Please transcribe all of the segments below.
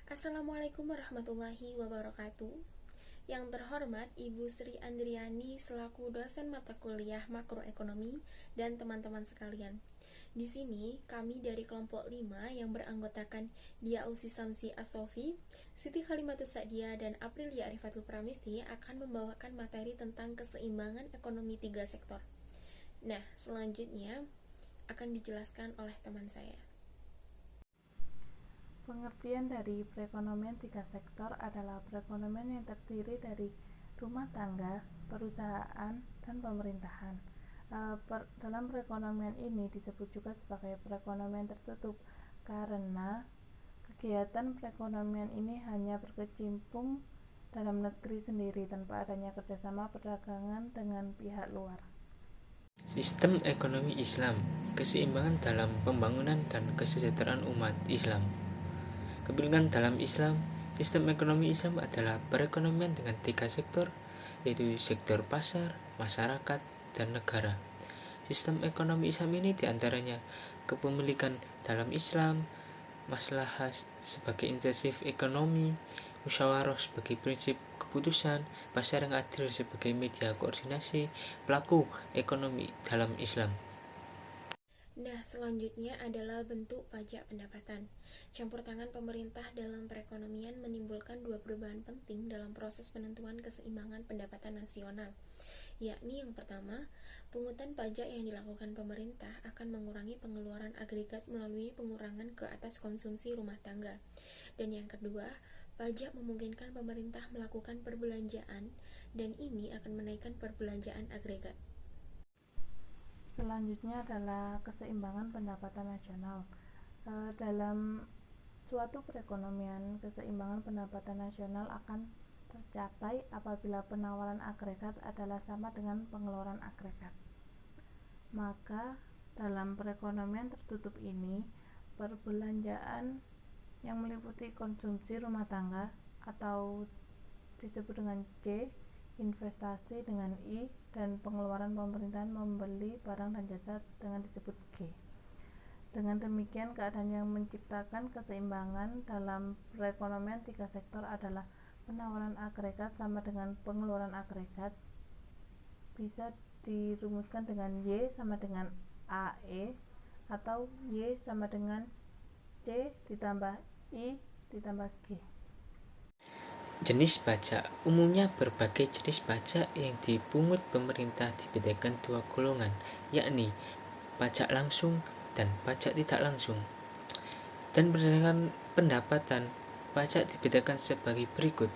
Assalamualaikum warahmatullahi wabarakatuh. Yang terhormat Ibu Sri Andriani selaku dosen mata kuliah makroekonomi dan teman-teman sekalian. Di sini kami dari kelompok 5 yang beranggotakan Dia Usi Samsi Asofi, Siti Khalimatus Sa'diyah dan Aprilia Arifatul Pramesti akan membawakan materi tentang keseimbangan ekonomi 3 sektor. Nah, selanjutnya akan dijelaskan oleh teman saya. Pengertian dari perekonomian 3 sektor adalah perekonomian yang terdiri dari rumah tangga, perusahaan, dan pemerintahan. Dalam perekonomian ini disebut juga sebagai perekonomian tertutup karena kegiatan perekonomian ini hanya berkecimpung dalam negeri sendiri tanpa adanya kerjasama perdagangan dengan pihak luar. Sistem ekonomi Islam, keseimbangan dalam pembangunan dan kesejahteraan umat Islam. Kepentingan dalam Islam, sistem ekonomi Islam adalah perekonomian dengan 3 sektor, yaitu sektor pasar, masyarakat, dan negara. Sistem ekonomi Islam ini diantaranya kepemilikan dalam Islam, maslahah sebagai insentif ekonomi, musyawarah sebagai prinsip keputusan, pasar yang adil sebagai media koordinasi pelaku ekonomi dalam Islam. Nah, selanjutnya adalah bentuk pajak pendapatan. Campur tangan pemerintah dalam perekonomian menimbulkan 2 perubahan penting dalam proses penentuan keseimbangan pendapatan nasional. Yakni yang pertama, pungutan pajak yang dilakukan pemerintah akan mengurangi pengeluaran agregat melalui pengurangan ke atas konsumsi rumah tangga. Dan yang kedua, pajak memungkinkan pemerintah melakukan perbelanjaan dan ini akan menaikkan perbelanjaan agregat. Selanjutnya adalah keseimbangan pendapatan nasional. Dalam suatu perekonomian, keseimbangan pendapatan nasional akan tercapai apabila penawaran agregat adalah sama dengan pengeluaran agregat. Maka dalam perekonomian tertutup ini, perbelanjaan yang meliputi konsumsi rumah tangga atau disebut dengan C, investasi dengan I, dan pengeluaran pemerintahan membeli barang dan jasa dengan disebut G. Dengan demikian, keadaan yang menciptakan keseimbangan dalam perekonomian 3 sektor adalah penawaran agregat sama dengan pengeluaran agregat. Bisa dirumuskan dengan Y sama dengan AE atau Y sama dengan C ditambah I ditambah G. Jenis pajak. Umumnya berbagai jenis pajak yang dipungut pemerintah dibedakan 2 golongan, yakni pajak langsung dan pajak tidak langsung. Dan berdasarkan pendapatan, pajak dibedakan sebagai berikut: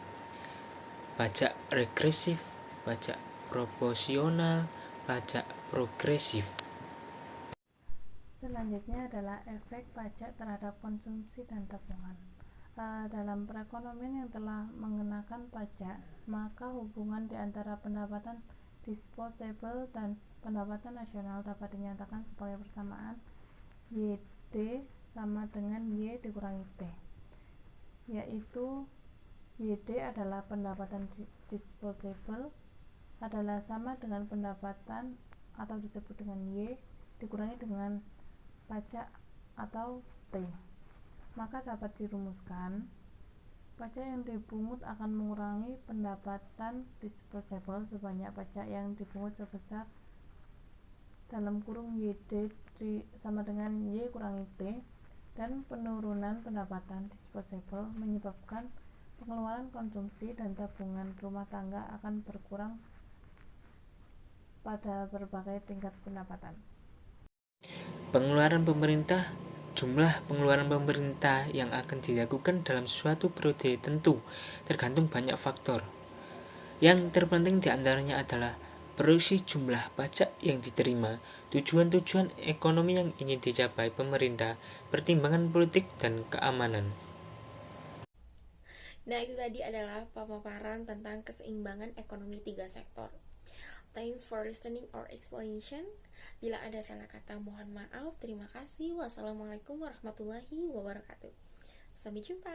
pajak regresif, pajak proporsional, pajak progresif. Selanjutnya adalah efek pajak terhadap konsumsi dan tabungan. Dalam perekonomian yang telah mengenakan pajak, maka hubungan di antara pendapatan disposable dan pendapatan nasional dapat dinyatakan sebagai persamaan YD sama dengan Y dikurangi T, yaitu YD adalah pendapatan disposable adalah sama dengan pendapatan atau disebut dengan Y dikurangi dengan pajak atau T. Maka dapat dirumuskan, pajak yang dipungut akan mengurangi pendapatan disposable sebanyak pajak yang dipungut sebesar dalam kurung YD sama dengan Y kurangi T, dan penurunan pendapatan disposable menyebabkan pengeluaran konsumsi dan tabungan rumah tangga akan berkurang pada berbagai tingkat pendapatan. Pengeluaran pemerintah. Jumlah pengeluaran pemerintah yang akan dilakukan dalam suatu periode tentu tergantung banyak faktor. Yang terpenting diantaranya adalah produksi jumlah pajak yang diterima, tujuan-tujuan ekonomi yang ingin dicapai pemerintah, pertimbangan politik dan keamanan. Nah, itu tadi adalah pemaparan tentang keseimbangan ekonomi 3 sektor. Thanks for listening or explanation. Bila ada salah kata mohon maaf. Terima kasih. Wassalamualaikum warahmatullahi wabarakatuh. Sampai jumpa.